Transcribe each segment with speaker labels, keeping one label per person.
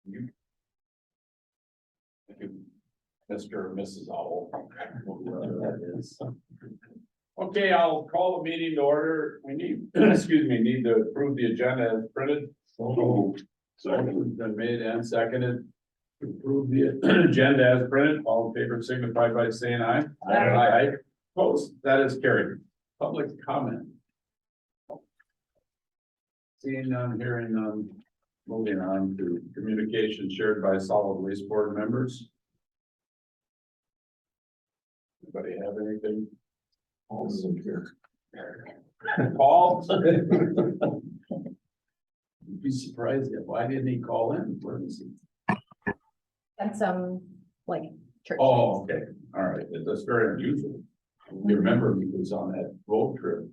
Speaker 1: You. Thank you, Mr. and Mrs. Owl. Whoever that is. Okay, I'll call the meeting to order. We need, excuse me, need to approve the agenda as printed. Motion's been made and seconded. To approve the agenda as printed. All in favor signify by saying aye. Aye. Opposed, that is carried. Public comment. Seeing none, hearing none, moving on to communication shared by solid waste board members. Anybody have anything? Paul's here. Paul? You'd be surprised if why didn't he call in? Where is he?
Speaker 2: And some like church.
Speaker 1: Oh, okay, all right, that's very unusual. You remember he was on that road trip.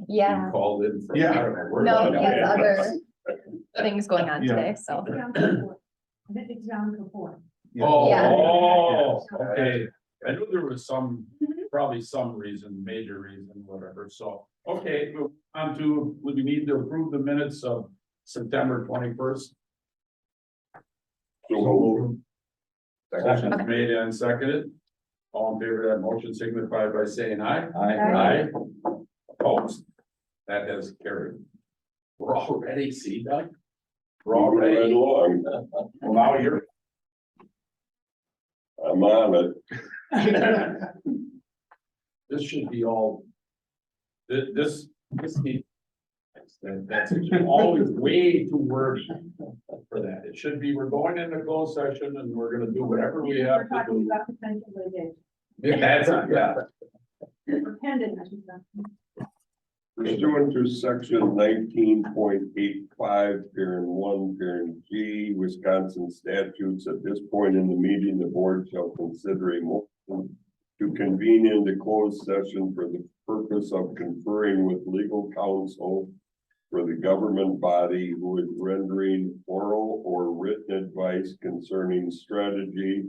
Speaker 2: Yeah,
Speaker 1: He called in from.
Speaker 3: Yeah.
Speaker 1: I don't know where
Speaker 2: no,
Speaker 1: that
Speaker 2: he has
Speaker 1: was.
Speaker 2: other things going on today, so.
Speaker 4: It's down to 4.
Speaker 1: Oh,
Speaker 2: Yeah.
Speaker 1: oh, okay, I knew there was some, probably some reason, major reason, whatever, so, okay, move on to, would we need to approve the minutes of September 21st? Motion is made and seconded. All in favor of that motion signify by saying aye. Aye. Opposed? That has carried. We're all ready, see Doug? We're all ready.
Speaker 3: Along.
Speaker 1: Well, now you're.
Speaker 3: I'm on it.
Speaker 1: This should be all. This needs. That's always way too wordy for that. It should be, we're going into closed session and we're gonna do whatever we have
Speaker 4: We're
Speaker 1: to
Speaker 4: talking
Speaker 1: do.
Speaker 4: about potential litigation.
Speaker 1: Yeah, that's, yeah.
Speaker 4: Or pending, I should say.
Speaker 3: Pursuant to section 19.85, parent 1, parent G, Wisconsin statutes, at this point in the meeting, the board shall consider a motion to convene into closed session for the purpose of conferring with legal counsel for the government body who is rendering oral or written advice concerning strategy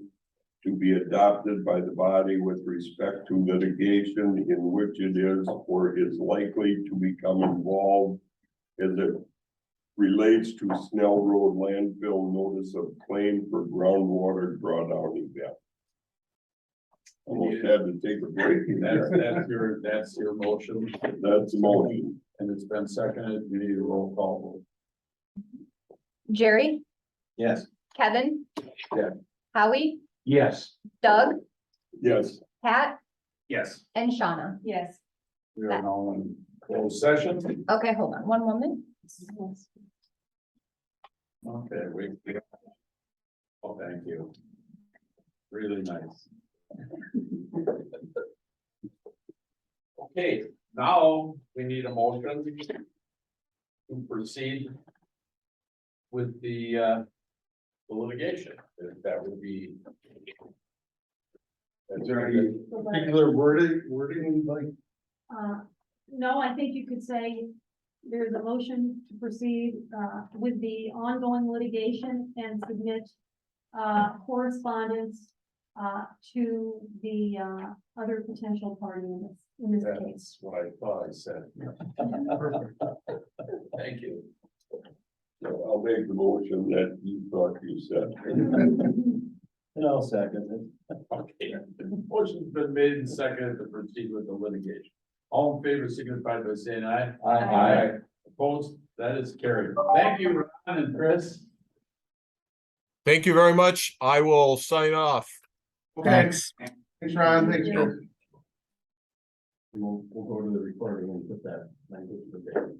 Speaker 3: to be adopted by the body with respect to litigation in which it is or is likely to become involved as it relates to Snell Road landfill notice of claim for groundwater drawdown event. Almost had to take a break.
Speaker 1: That's your motion.
Speaker 3: That's the motion.
Speaker 1: And it's been seconded. We need a roll call
Speaker 2: Jerry,
Speaker 1: Yes.
Speaker 2: Kevin.
Speaker 1: Yeah.
Speaker 2: Howie,
Speaker 1: Yes.
Speaker 2: Doug,
Speaker 3: Yes.
Speaker 2: Pat,
Speaker 1: Yes.
Speaker 2: and Shauna.
Speaker 4: Yes.
Speaker 1: We are now in closed session.
Speaker 2: Okay, hold on one moment.
Speaker 1: Okay, oh, thank you. Really nice. Okay, now we need a motion to proceed with the litigation, if that would be.
Speaker 3: Is there any particular wording like?
Speaker 4: No, I think you could say there's a motion to proceed, with the ongoing litigation and submit, correspondence, to the, other potential party in this case.
Speaker 1: That's what I thought I said. Thank you.
Speaker 3: So I'll make the motion that you thought you said.
Speaker 5: And I'll second it.
Speaker 1: Okay, motion's been made and seconded to proceed with the litigation. All in favor signify by saying aye.
Speaker 2: Aye.
Speaker 1: Opposed, that is carried. Thank you, Ron and Chris.
Speaker 6: Thank you very much. I will sign off.
Speaker 3: Thanks. Thanks, Ron. Thanks,
Speaker 4: Thank
Speaker 3: Joe. We'll go to the recording and put that language in the.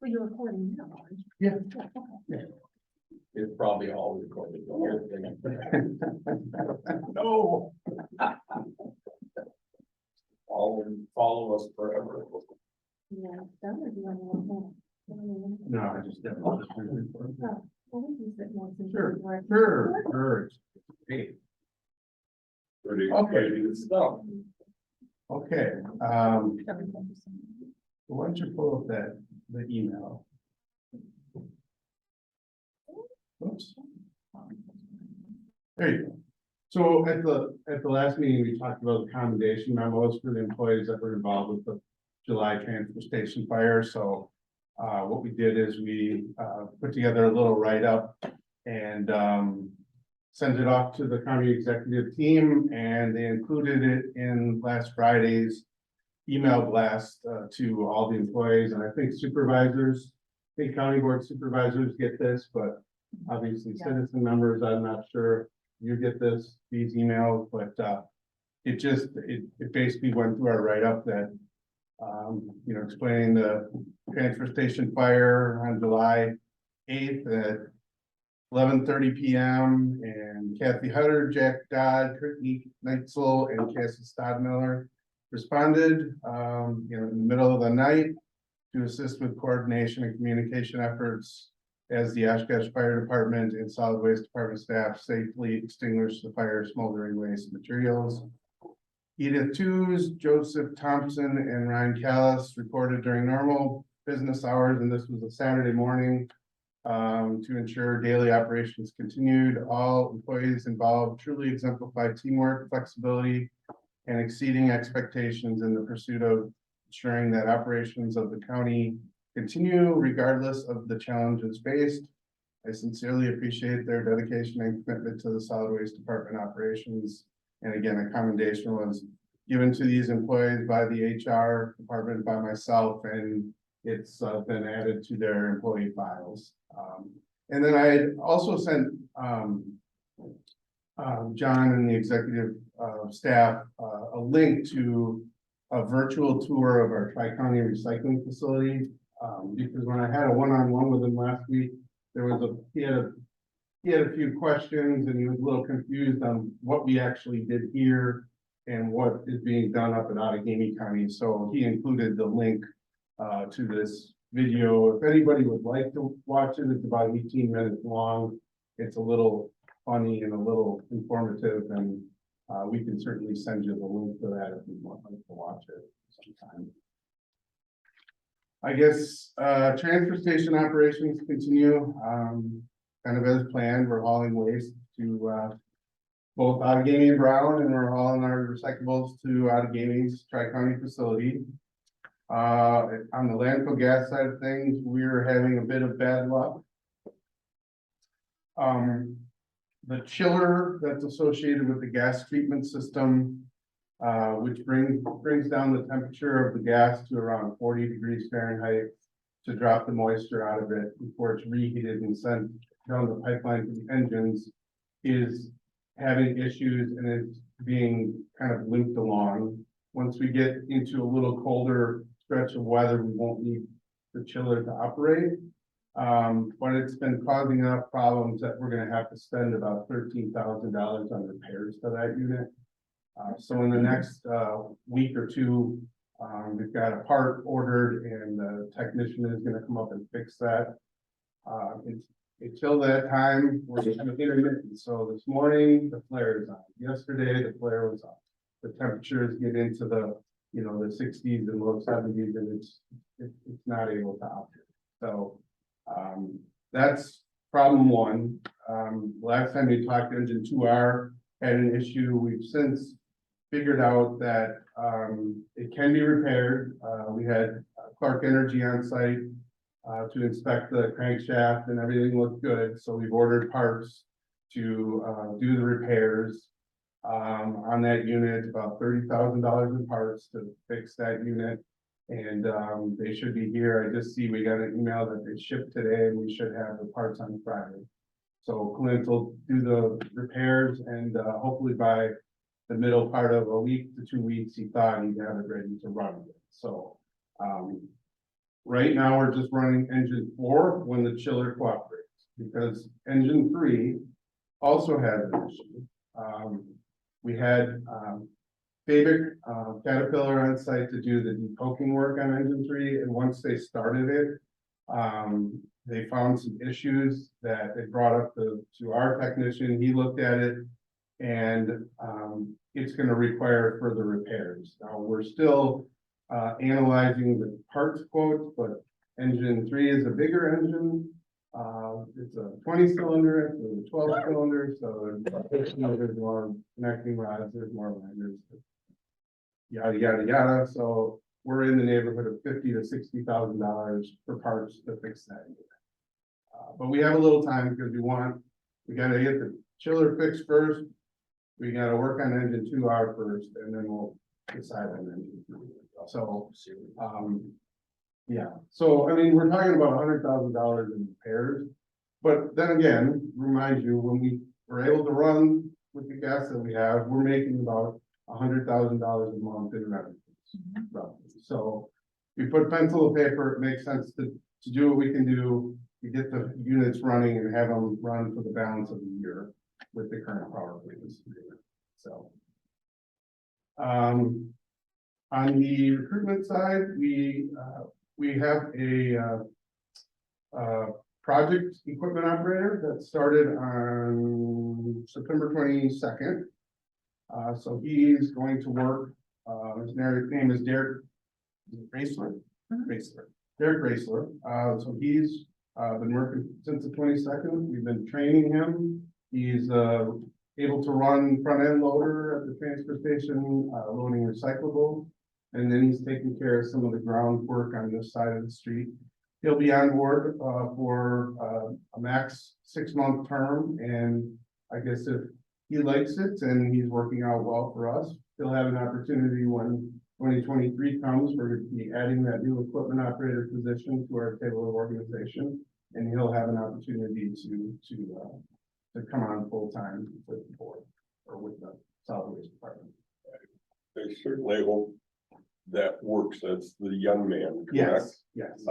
Speaker 4: Well, you're recording now, aren't you?
Speaker 3: Yeah.
Speaker 4: Okay.
Speaker 1: It's probably all recorded. The whole thing. No. Follow us forever.
Speaker 4: Yeah, that would be one more.
Speaker 3: No, I just didn't.
Speaker 4: Well, we can sit more since
Speaker 3: Sure,
Speaker 4: we're-
Speaker 3: Sure. Hey.
Speaker 1: Okay, good stuff.
Speaker 3: Okay, why don't you pull up the email? Oops. There you go. So at the last meeting, we talked about the commendation memos for the employees that were involved with the July transfer station fire, so
Speaker 7: what we did is we, put together a little write-up and, sent it off to the county executive team, and they included it in last Friday's email blast, to all the employees, and I think supervisors, I think county board supervisors get this, but obviously
Speaker 2: Yeah.
Speaker 7: citizen members, I'm not sure you get these emails, but, it basically went through our write-up that, explaining the transfer station fire on July 8th at 11:30 p.m. and Kathy Hutter, Jack Dodd, Brittany Neitzel, and Cassie Stodmiller responded, in the middle of the night to assist with coordination and communication efforts as the Oshkosh Fire Department and Solid Waste Department staff safely extinguished the fire smoldering waste materials. Edith Tews, Joseph Thompson, and Ryan Callis reported during normal business hours, and this was a Saturday morning, to ensure daily operations continued. All employees involved truly exemplified teamwork, flexibility, and exceeding expectations in the pursuit of ensuring that operations of the county continue regardless of the challenges faced. I sincerely appreciate their dedication and commitment to the solid waste department operations. And again, a commendation was given to these employees by the HR department, by myself, and it's been added to their employee files. And then I had also sent John and the executive staff a link to a virtual tour of our Tri-County recycling facility. Because when I had a one-on-one with him last week, he had a few questions and he was a little confused on what we actually did here and what is being done up in Outagamie County. So he included the link to this video. If anybody would like to watch it, it's about 18 minutes long. It's a little funny and a little informative, and we can certainly send you the link for that if you want to watch it sometime. I guess transfer station operations continue kind of as planned. We're hauling waste to both Outagamie and Brown, and we're hauling our recyclables to Outagamie's Tri-County facility. On the landfill gas side of things, we're having a bit of bad luck. The chiller that's associated with the gas treatment system, which brings down the temperature of the gas to around 40 degrees Fahrenheit to drop the moisture out of it before it's reheated and sent down the pipeline to the engines, is having issues and it's being kind of looped along. Once we get into a little colder stretch of weather, we won't need the chiller to operate. But it's been causing enough problems that we're gonna have to spend about $13,000 on repairs to that unit. So in the next week or two, we've got a part ordered and the technician is gonna come up and fix that. Until that time, we're just gonna intermittent. So this morning, the flare is on. Yesterday, the flare was on. The temperatures get into the, the 60s and low 70s, and it's not able to operate. So that's problem one. Last time we talked, engine 2R had an issue. We've since figured out that it can be repaired. We had Clark Energy on site to inspect the crankshaft, and everything looked good. So we've ordered parts to do the repairs on that unit, about $30,000 in parts to fix that unit. And they should be here. I just see we got an email that they shipped today and we should have the parts on Friday. So Clint will do the repairs and hopefully by the middle part of a week to 2 weeks, he thought he'd have it ready to run with it. So right now we're just running engine 4 when the chiller cooperates, because engine 3 also has an issue. We had Fabic Caterpillar on site to do the decoking work on engine 3, and once they started it, they found some issues that they brought up to our technician. He looked at it, and it's going to require further repairs. Now we're still analyzing the parts quotes, but engine 3 is a bigger engine. It's a 20-cylinder, it's a 12-cylinder, so there's more connecting rods, there's more liners, yada, yada, yada. So we're in the neighborhood of $50,000 to $60,000 for parts to fix that. But we have a little time because we gotta get the chiller fixed first. We gotta work on engine 2R first, and then we'll decide on engine 3. So, yeah, so I mean, we're talking about $100,000 in repairs. But then again, remind you, when we were able to run with the gas that we have, we're making about $100,000 a month in revenues. roughly. So we put pencil to paper, it makes sense to do what we can do, to get the units running and have them run for the balance of the year with the current power plants. So. On the recruitment side, we have a project equipment operator that started on September 22nd. So he's going to work, his name is Derek Raisler. Derek Raisler. So he's been working since the 22nd. We've been training him. He's able to run front end loader at the transfer station, loading recyclables. And then he's taking care of some of the groundwork on this side of the street. He'll be on board for a max 6-month term. And I guess if he likes it and he's working out well for us, he'll have an opportunity when 2023 comes. We're going to be adding that new equipment operator position to our table of organization. And he'll have an opportunity to come on full time with the board or with the solid waste department.
Speaker 3: I certainly hope that works. That's the young man, correct?
Speaker 7: Yes.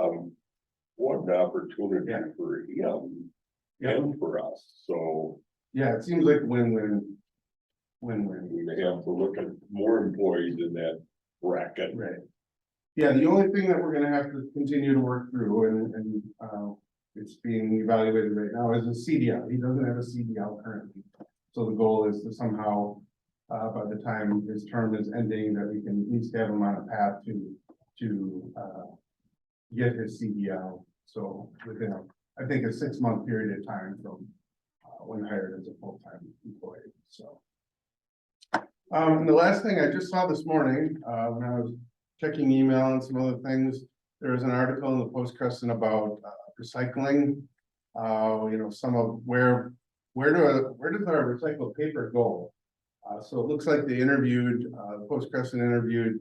Speaker 3: What an opportunity
Speaker 7: Yeah.
Speaker 3: for him
Speaker 7: Yeah.
Speaker 3: and for us. So
Speaker 7: Yeah, it seems like win-win.
Speaker 3: we may have to look at more employees in that bracket.
Speaker 7: Right. Yeah, the only thing that we're gonna have to continue to work through and it's being evaluated right now is a CDL. He doesn't have a CDL currently. So the goal is to somehow, by the time his term is ending, that we can at least have him on a path to get his CDL. So within, I think, a 6-month period of time from when hired as a full-time employee, so. The last thing I just saw this morning, when I was checking email and some other things, there was an article in the Post-Crescent about recycling. Some of where does our recycled paper go? So it looks like they interviewed, the Post-Crescent interviewed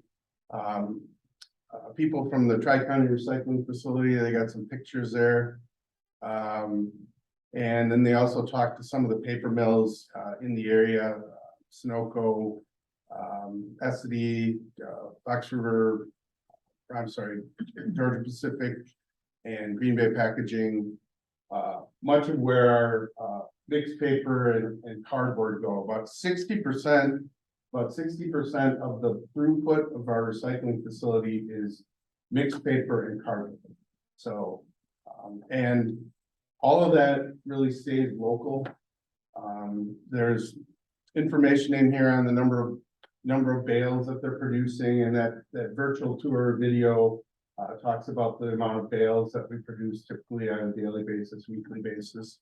Speaker 7: people from the Tri-County Recycling Facility. They got some pictures there. And then they also talked to some of the paper mills in the area, Sunoco, Essity, Fox River, Georgia Pacific, and Green Bay Packaging. Much of where mixed paper and cardboard go, about 60% of the throughput of our recycling facility is mixed paper and cardboard. So, and all of that really stays local. There's information in here on the number of bales that they're producing, and that virtual tour video talks about the amount of bales that we produce typically on a daily basis, weekly basis.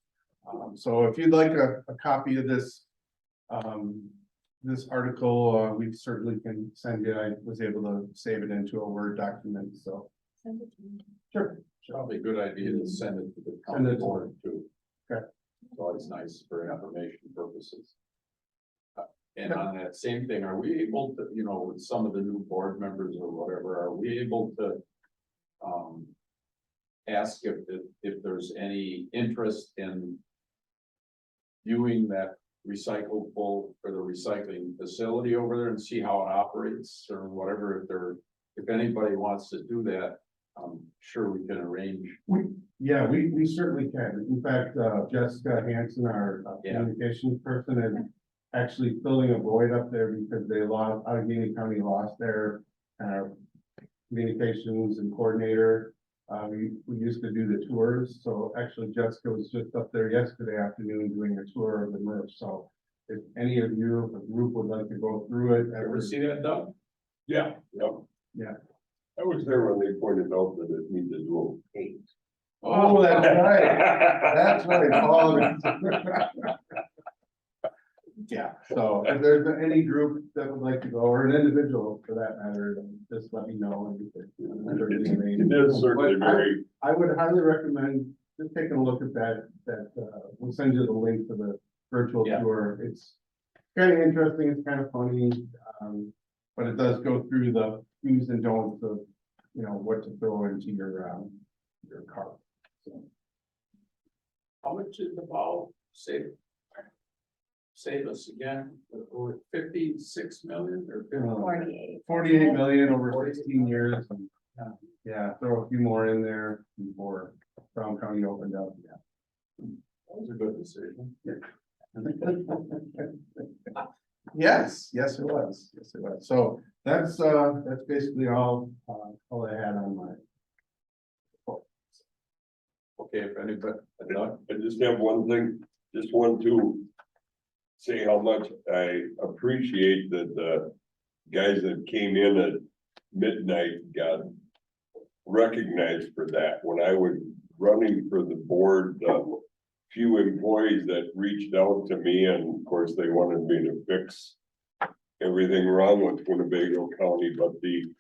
Speaker 7: So if you'd like a copy of this article, we certainly can send you. I was able to save it into a Word document, so.
Speaker 4: Send it to me.
Speaker 7: Sure.
Speaker 1: Probably a good idea to send it to the
Speaker 7: Send it
Speaker 1: county
Speaker 7: to
Speaker 1: board too.
Speaker 7: Okay.
Speaker 1: It's always nice for information purposes. And on that same thing, are we able to, with some of the new board members or whatever, are we able to ask if there's any interest in viewing that recyclable or the recycling facility over there and see how it operates or whatever, if anybody wants to do that, I'm sure we can arrange.
Speaker 7: We certainly can. In fact, Jessica Hanson, our communications person, is actually filling a void up there because Allegheny County lost their communications and coordinator. We used to do the tours, so actually Jessica was just up there yesterday afternoon doing a tour of the MRF. So if any of you, if a group would like to go through it.
Speaker 1: Ever see that, Doug?
Speaker 3: Yeah. I was there when they pointed out that it needed a little paint.
Speaker 7: Oh, that's right. That's right. Paul. Yeah, so if there's any group that would like to go, or an individual for that matter, then just let me know. And we could,
Speaker 3: It is certainly
Speaker 7: But
Speaker 3: very,
Speaker 7: I would highly recommend just taking a look at we'll send you the link to the virtual
Speaker 1: Yeah.
Speaker 7: tour. It's kind of interesting, it's kind of funny, but it does go through the do's and don'ts of, you know, what to throw into your car. So,
Speaker 1: How much did the ball save us again? 56 million or 50?
Speaker 2: 48.
Speaker 7: 48 million over 16 years. And, yeah, throw a few more in there before Brown County opened up. Yeah.
Speaker 1: That was a good decision.
Speaker 7: Yes, yes, it was. Yes, it was. So that's basically all I had on my.
Speaker 1: Okay, if anybody,
Speaker 3: I just have one thing, just want to say how much I appreciate that the guys that came in at midnight got recognized for that. When I was running for the board, few employees that reached out to me, and of course, they wanted me to fix everything wrong with Winnebago County, but the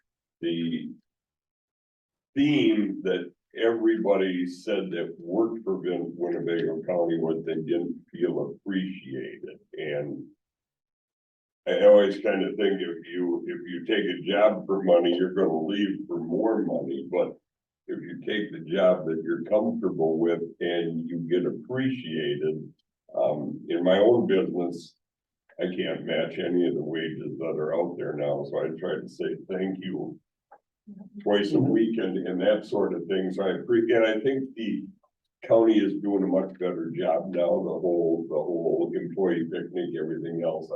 Speaker 3: theme that everybody said that worked for Winnebago County was they didn't feel appreciated. And I always kind of think if you take a job for money, you're gonna leave for more money, but if you take the job that you're comfortable with and you get appreciated, in my own business, I can't match any of the wages that are out there now, so I try to say thank you twice a week and that sort of thing. So I think the county is doing a much better job now, the whole employee picnic, everything else.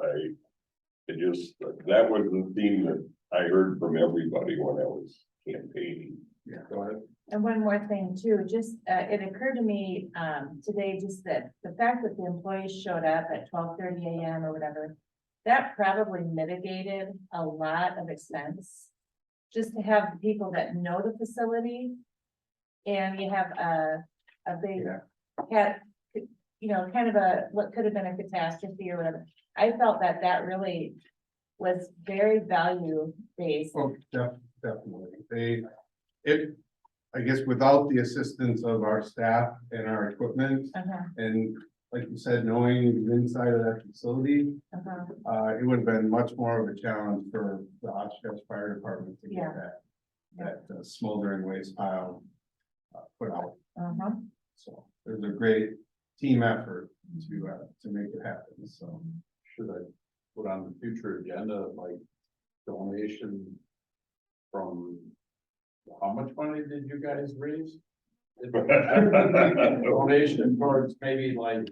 Speaker 3: That was the theme that I heard from everybody when I was campaigning.
Speaker 7: Yeah, go ahead.
Speaker 2: And one more thing too, just, it occurred to me, today, just that the fact that the employees showed up at 12:30 a.m. or whatever, that probably mitigated a lot of expense. Just to have the people that know the facility, and you have a big, had, you know, kind of what could have been a catastrophe or whatever. I felt that really was very value based.
Speaker 7: Oh, definitely. I guess without the assistance of our staff and our equipment, and like you said, knowing the inside of that facility, it would have been much more of a challenge for the Oshkosh Fire Department to get that smoldering waste pile put out. So there's a great team effort to make it happen, so.
Speaker 1: should I put on the future agenda, like donation from, how much money did you guys raise? Donation towards maybe like,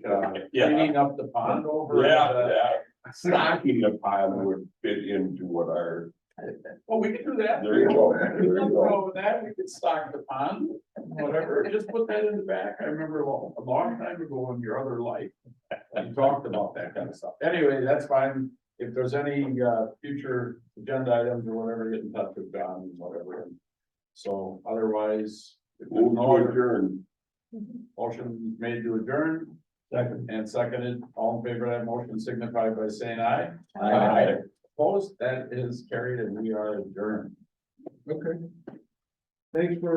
Speaker 1: cleaning up the pond over.
Speaker 3: Stocking the pile would fit into what our.
Speaker 1: Well, we can do that.
Speaker 3: There you go.
Speaker 1: There's nothing wrong with that. We could stock the pond, whatever. Just put that in the back. I remember a long time ago in your other life, you talked about that kind of stuff. Anyway, that's fine. If there's any, future agenda items or whatever, get in touch with John and whatever. So otherwise, if there's
Speaker 3: Move
Speaker 1: no
Speaker 3: to
Speaker 1: other
Speaker 3: adjourn.
Speaker 1: motion made to adjourn. Second. And seconded, all in favor of that motion signify by saying aye.
Speaker 2: Aye.
Speaker 1: Opposed, that is carried and we are adjourned.
Speaker 7: Okay. Thanks for